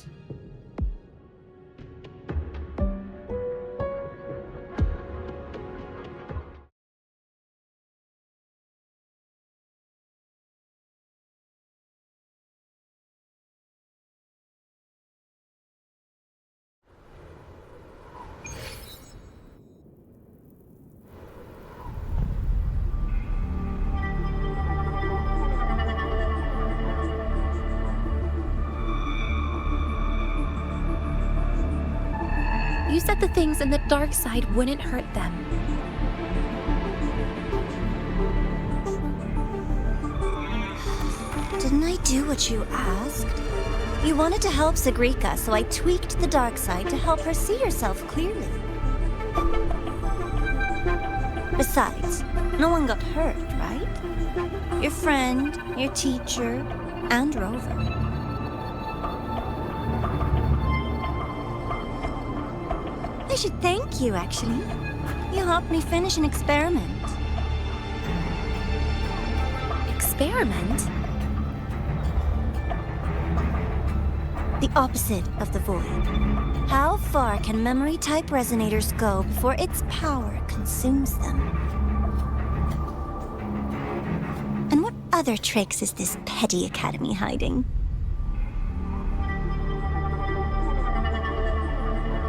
You said the things in the dark side wouldn't hurt them. Didn't I do what you asked? You wanted to help Sagrika, so I tweaked the dark side to help her see herself clearly. Besides, no one got hurt, right? Your friend, your teacher, and Rover. I should thank you, actually. You helped me finish an experiment. Experiment? The opposite of the void. How far can memory-type resonators go before its power consumes them? other tricks is this petty academy hiding?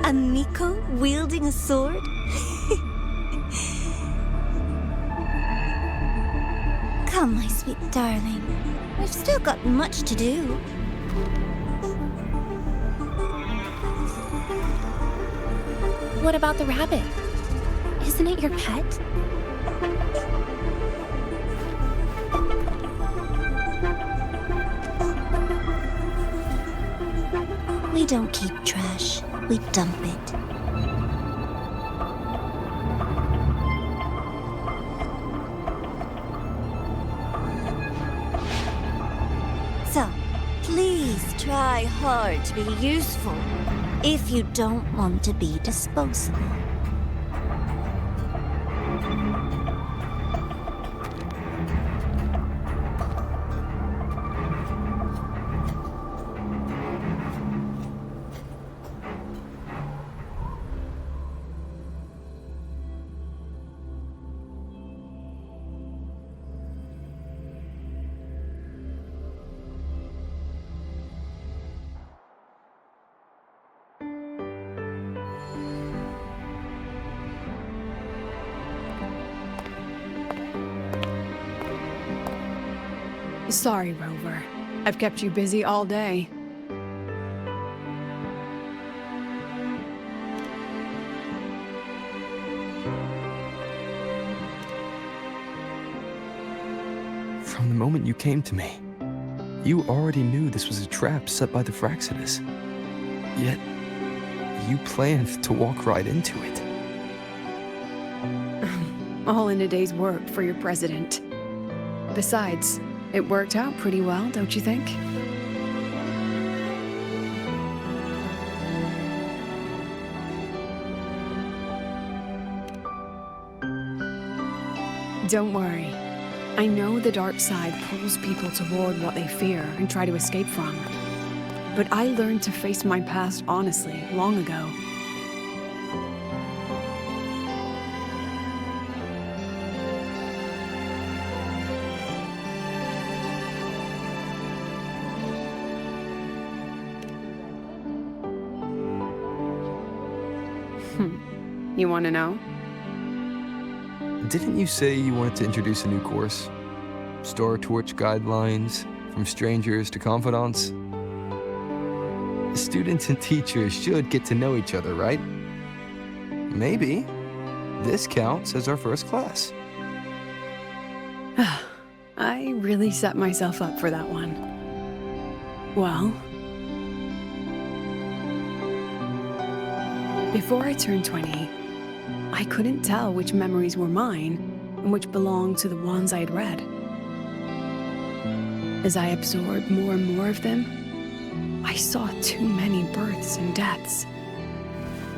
A Miko wielding a sword? Come, my sweet darling. We've still got much to do. What about the rabbit? Isn't it your pet? We don't keep trash, we dump it. So, please try hard to be useful if you don't want to be disposable. Sorry, Rover. I've kept you busy all day. From the moment you came to me, you already knew this was a trap set by the Fraxidus. Yet, you planned to walk right into it. All in a day's work for your president. Besides, it worked out pretty well, don't you think? Don't worry. I know the dark side pulls people toward what they fear and try to escape from. But I learned to face my past honestly long ago. You want to know? Didn't you say you wanted to introduce a new course? Star Torch guidelines, from strangers to confidants? Students and teachers should get to know each other, right? Maybe this counts as our first class. I really set myself up for that one. Well, before I turned 20, I couldn't tell which memories were mine and which belonged to the ones I had read. As I absorbed more and more of them, I saw too many births and deaths.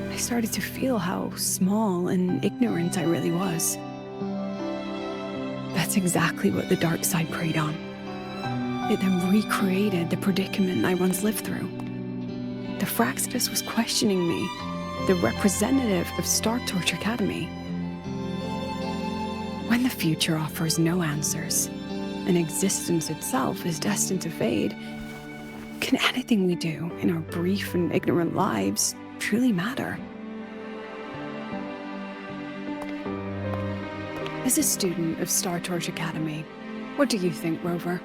I started to feel how small and ignorant I really was. That's exactly what the dark side preyed on. It then recreated the predicament I once lived through. The Fraxidus was questioning me, the representative of Star Torch Academy. When the future offers no answers, and existence itself is destined to fade, can anything we do in our brief and ignorant lives truly matter? As a student of Star Torch Academy, what do you think, Rover?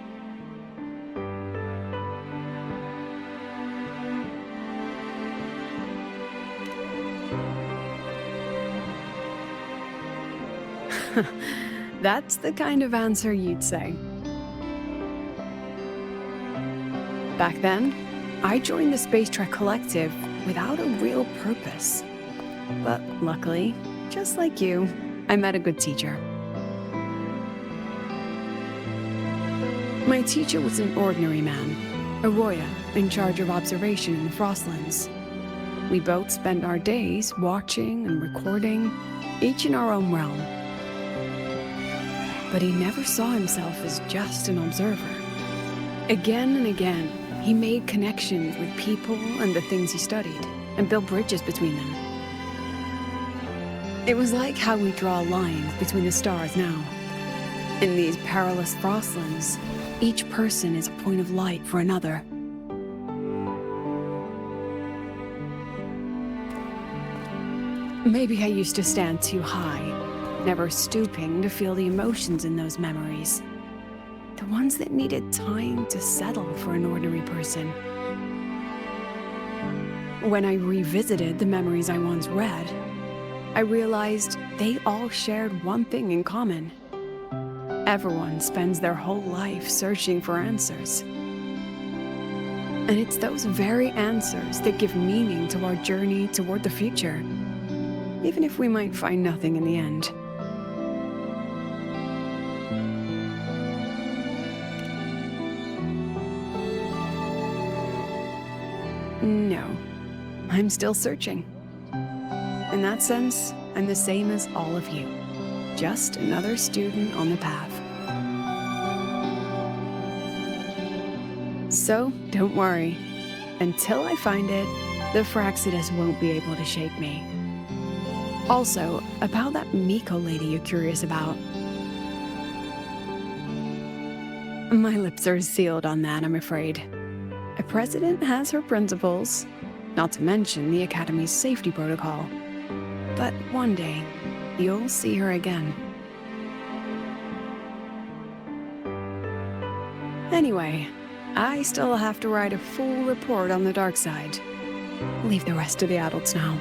That's the kind of answer you'd say. Back then, I joined the Space Trek Collective without a real purpose. But luckily, just like you, I met a good teacher. My teacher was an ordinary man, a Roya in charge of observation in the Frostlands. We both spent our days watching and recording, each in our own realm. But he never saw himself as just an observer. Again and again, he made connections with people and the things he studied, and built bridges between them. It was like how we draw lines between the stars now. In these perilous frostlands, each person is a point of light for another. Maybe I used to stand too high, never stooping to feel the emotions in those memories. The ones that needed time to settle for an ordinary person. When I revisited the memories I once read, I realized they all shared one thing in common. Everyone spends their whole life searching for answers. And it's those very answers that give meaning to our journey toward the future, even if we might find nothing in the end. No, I'm still searching. In that sense, I'm the same as all of you. Just another student on the path. So, don't worry. Until I find it, the Fraxidus won't be able to shake me. Also, about that Miko lady you're curious about. My lips are sealed on that, I'm afraid. A president has her principles, not to mention the Academy's safety protocol. But one day, you'll see her again. Anyway, I still have to write a full report on the dark side. Leave the rest to the adults now.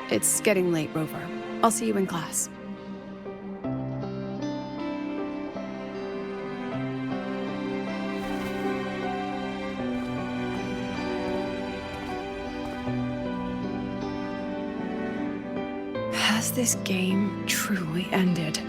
It's getting late, Rover. I'll see you in class. Has this game truly ended?